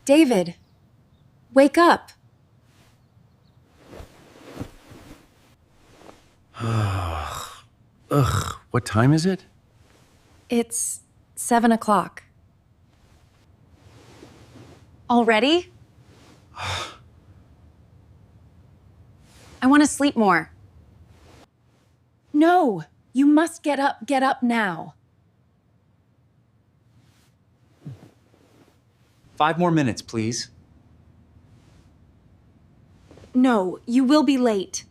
David, wake up. Ugh, what time is it? It's 7 o'clock. Already? I want to sleep more. No, you must get up. Get up now. 5 more minutes, please. No, you will be late.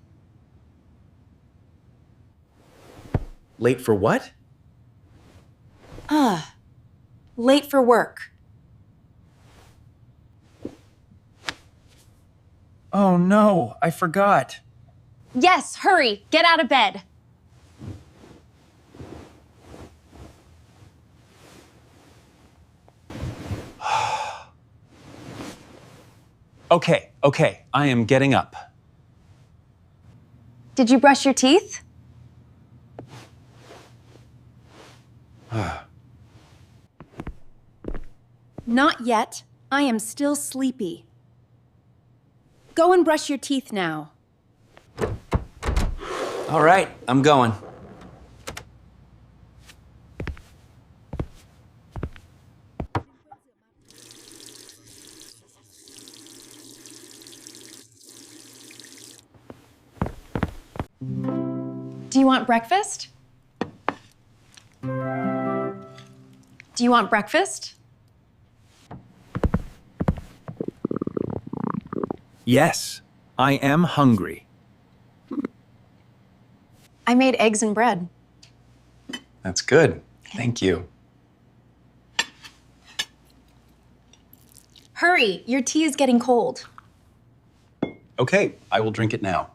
Late for what? Late for work. Oh no, I forgot. Yes, hurry. Get out of bed. Okay, I am getting up. Did you brush your teeth? Not yet. I am still sleepy. Go and brush your teeth now. All right, I'm going. Do you want breakfast? Do you want breakfast? Yes, I am hungry. I made eggs and bread. That's good. Thank you. Hurry, your tea is getting cold. Okay, I will drink it now.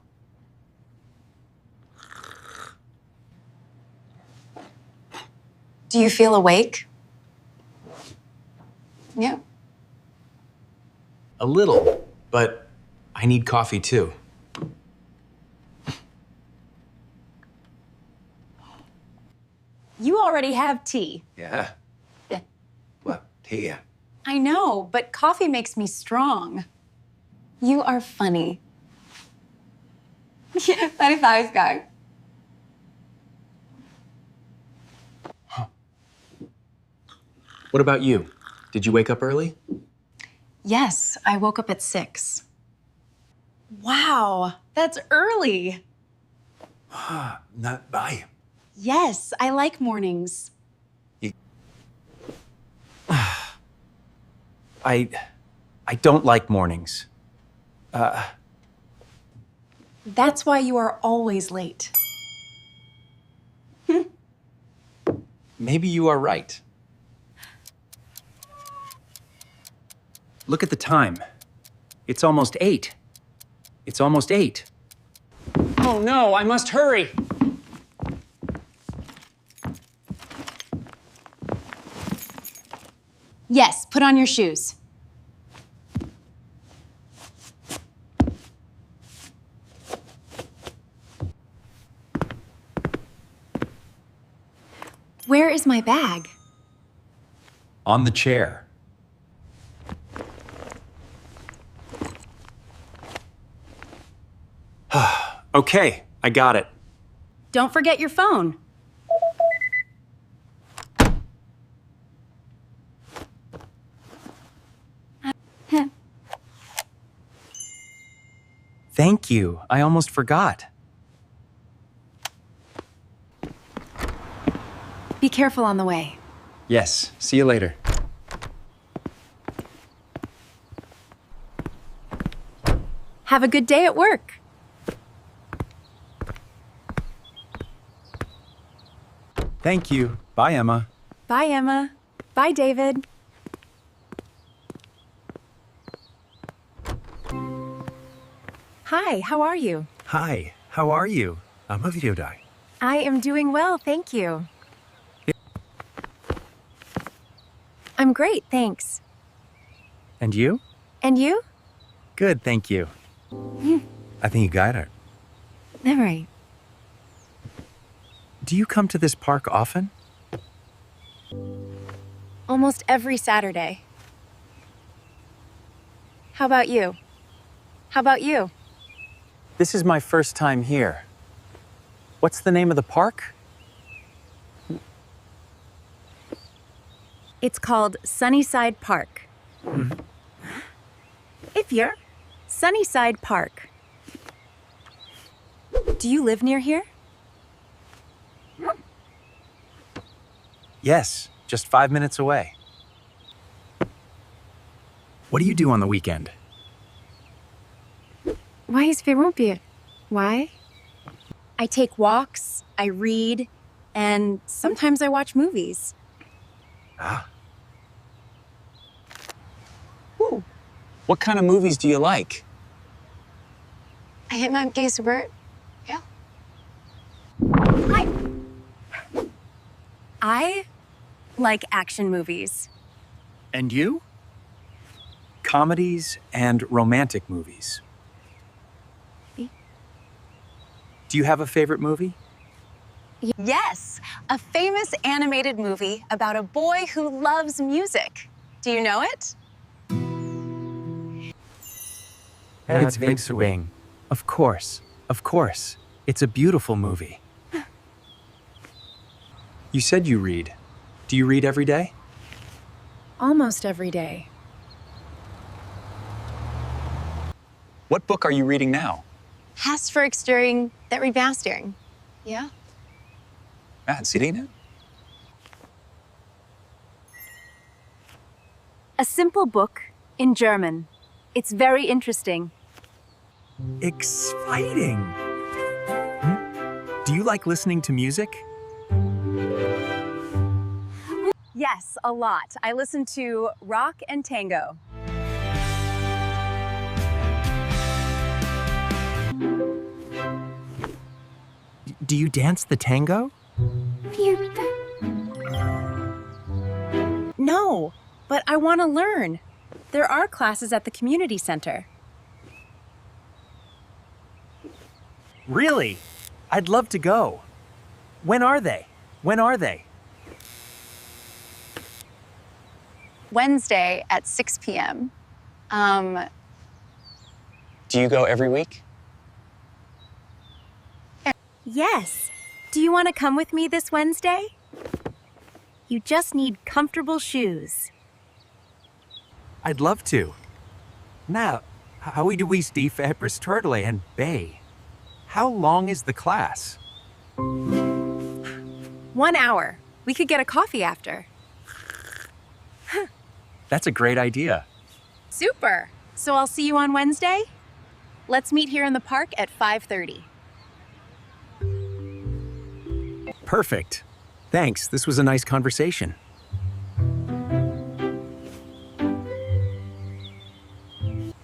Do you feel awake? Yeah. A little, but I need coffee too. You already have tea. Yeah. Well, here. I know, but coffee makes me strong. You are funny. Yeah, funny thighs guy. What about you? Did you wake up early? Yes, I woke up at 6. Wow, that's early. Not by. Yes, I like mornings. I don't like mornings. That's why you are always late. Maybe you are right. Look at the time. It's almost 8. It's almost 8. Oh no, I must hurry. Yes, put on your shoes. Where is my bag? On the chair. Okay, I got it. Don't forget your phone. Thank you. I almost forgot. Be careful on the way. Yes, see you later. Have a good day at work. Thank you. Bye, Emma. Bye, Emma. Bye, David. Hi, how are you? Hi, how are you? Video I am doing well, thank you. I'm great, thanks. And you? And you? Good, thank you. I think you got it. All right. Do you come to this park often? Almost every Saturday. How about you? How about you? This is my first time here. What's the name of the park? It's called Sunnyside Park. If you're Sunnyside Park. Do you live near here? Yes, just 5 minutes away. What do you do on the weekend? Why is Verumpier? Why? I take walks, I read, and sometimes I watch movies. Ooh. What kind of movies do you like? I hit my gaze Bert. Yeah. I like action movies. And you? Comedies and romantic movies. Do you have a favorite movie? Yes, a famous animated movie about a boy who loves music. Do you know it? It's Big Swing. Of course, of course. It's a beautiful movie. You said you read. Do you read every day? Almost every day. What book are you reading now? Hastverkstering that remastering. Yeah. Ser det nu? A simple book in German. It's very interesting. Exciting! Do you like listening to music? Yes, a lot. I listen to rock and tango. Do you dance the tango? No, but I want to learn. There are classes at the community center. Really? I'd love to go. When are they? When are they? Wednesday at 6 p.m. Do you go every week? Yes. Do you want to come with me this Wednesday? You just need comfortable shoes. I'd love to. Now, how do we Steve Fabris Turtle and Bay? How long is the class? 1 hour. We could get a coffee after. That's a great idea. Super. So I'll see you on Wednesday? Let's meet here in the park at 5:30. Perfect. Thanks. This was a nice conversation.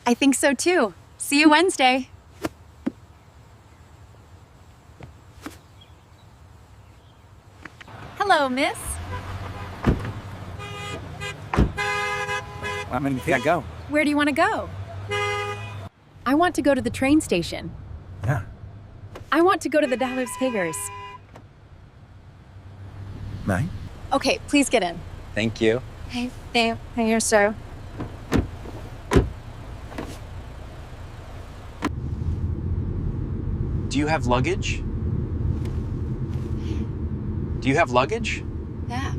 I think so too. See you Wednesday. Hello, miss. I'm gonna go. Where do you want to go? I want to go to the train station. Yeah. I want to go to the Dallas Figures. Right. Okay, please get in. Thank you. Hey, here, sir. Do you have luggage? Do you have luggage? Yeah.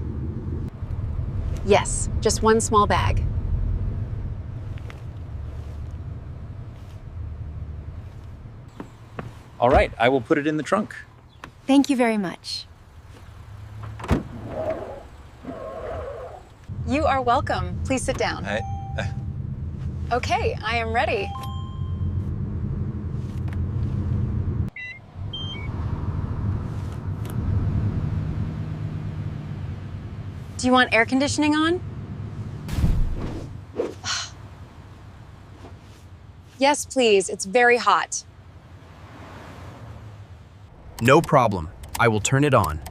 Yes, just one small bag. All right, I will put it in the trunk. Thank you very much. You are welcome. Please sit down. Okay, I am ready. Do you want air conditioning on? Yes, please. It's very hot. No problem. I will turn it on.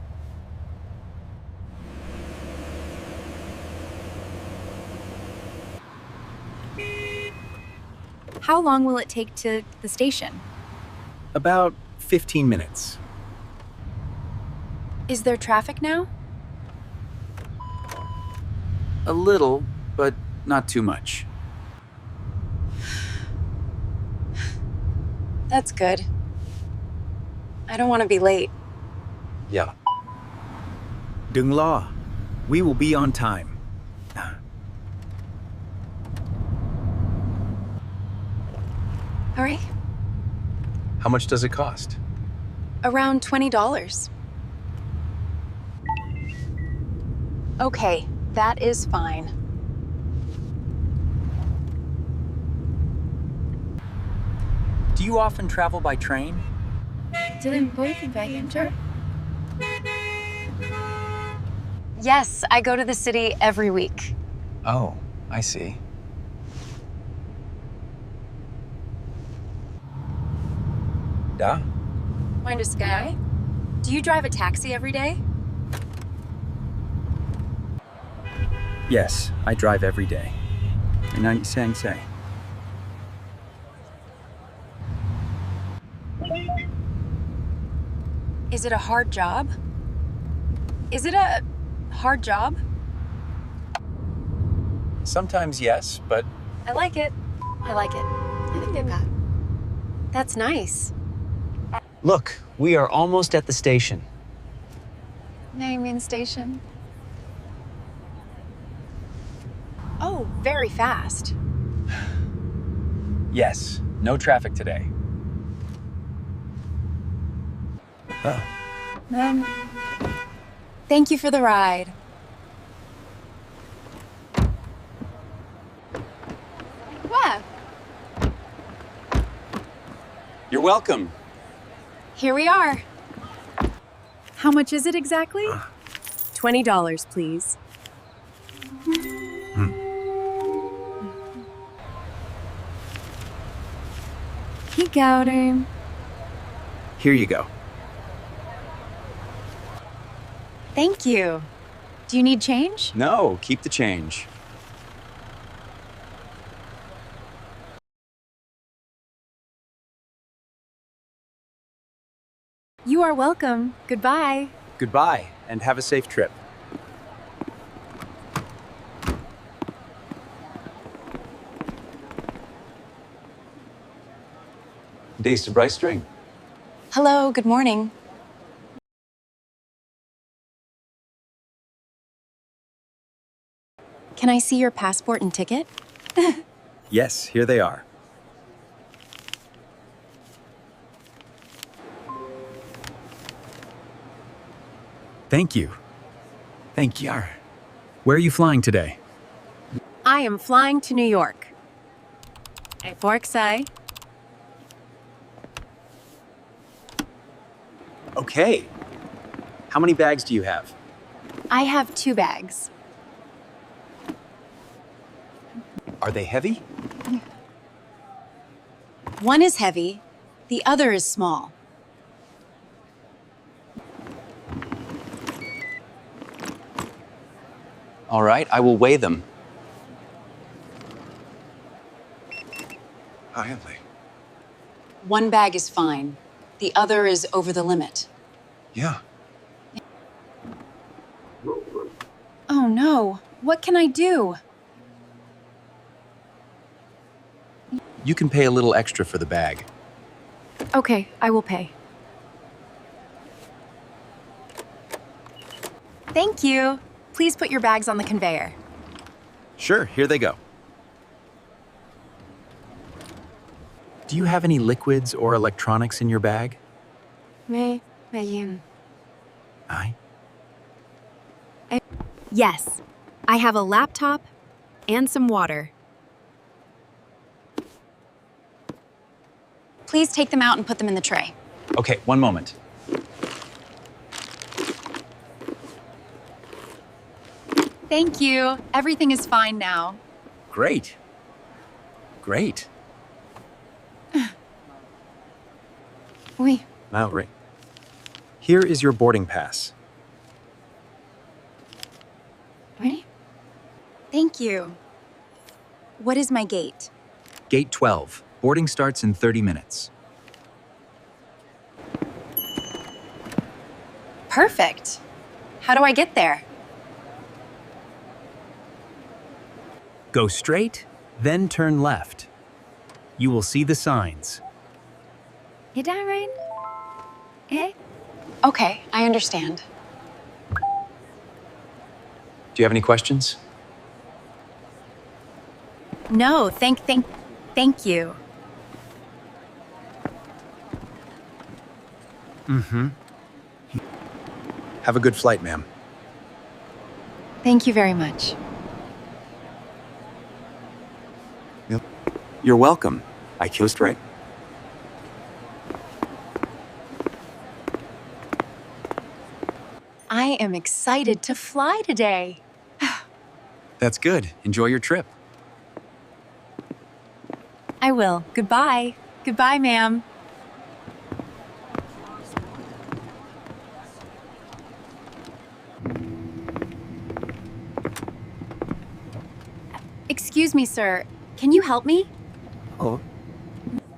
How long will it take to the station? About 15 minutes. Is there traffic now? A little, but not too much. That's good. I don't want to be late. Yeah. Đừng lo. We will be on time. All right. How much does it cost? Around $20. Okay, that is fine. Do you often travel by train? Yes, I go to the city every week. Oh, I see. Da? Mind a sky? Do you drive a taxi every day? Yes, I drive every day. And I'm saying say. Is it a hard job? Is it a hard job? Sometimes yes, but I like it. I like it. I think they've got. That's nice. Look, we are almost at the station. Naming station. Oh, very fast. yes, no traffic today. Thank you for the ride. Wow. You're welcome. Here we are. How much is it exactly? $20, please. He got him. Here you go. Thank you. Do you need change? No, keep the change. You are welcome. Goodbye. Goodbye, and have a safe trip. Days to Brightstring. Hello, good morning. Can I see your passport and ticket? Yes, here they are. Thank you. Thank you. Where are you flying today? I am flying to New York. At Borksai. Okay. How many bags do you have? I have 2 bags. Are they heavy? One is heavy, the other is small. All right, I will weigh them. How heavy? One bag is fine. The other is over the limit. Yeah. Oh no, what can I do? You can pay a little extra for the bag. Okay, I will pay. Thank you. Please put your bags on the conveyor. Sure, here they go. Do you have any liquids or electronics in your bag? I? Yes, I have a laptop and some water. Please take them out and put them in the tray. Okay, one moment. Thank you. Everything is fine now. Great. Great. Oui. Maori. Here is your boarding pass. Ready? Thank you. What is my gate? Gate 12. Boarding starts in 30 minutes. Perfect. How do I get there? Go straight, then turn left. You will see the signs. Darren? Eh? Okay, I understand. Do you have any questions? No, thank you. Have a good flight, ma'am. Thank you very much. You're welcome. I kissed right. I am excited to fly today. That's good. Enjoy your trip. I will. Goodbye. Goodbye, ma'am. Excuse me, sir. Can you help me? Oh,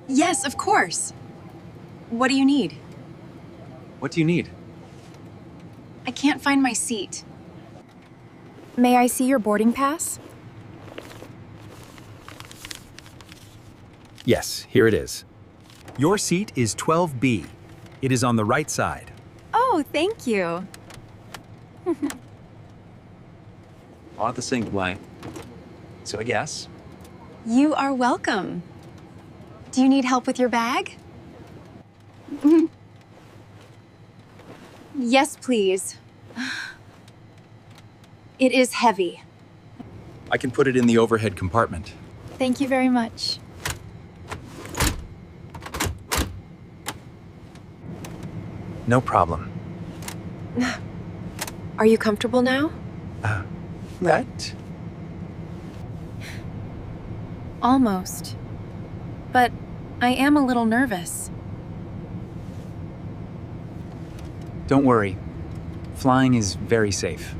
Yes, of course. What do you need? What do you need? I can't find my seat. May I see your boarding pass? yes, here it is. Your seat is 12B. It is on the right side. Oh, thank you. On the same line. So yes. You are welcome. Do you need help with your bag? Yes, please. It is heavy. I can put it in the overhead compartment. Thank you very much. No problem. Are you comfortable now? That? Almost. But I am a little nervous. Don't worry. Flying is very safe.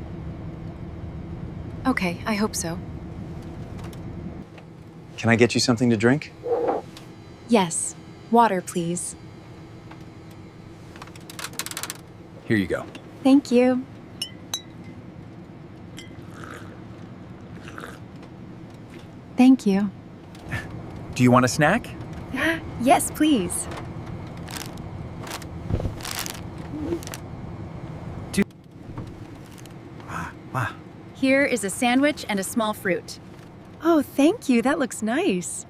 Okay, I hope so. Can I get you something to drink? Yes. Water, please. Here you go. Thank you. Thank you. Do you want a snack? Yes, please. Wow. Here is a sandwich and a small fruit. Oh, thank you. That looks nice.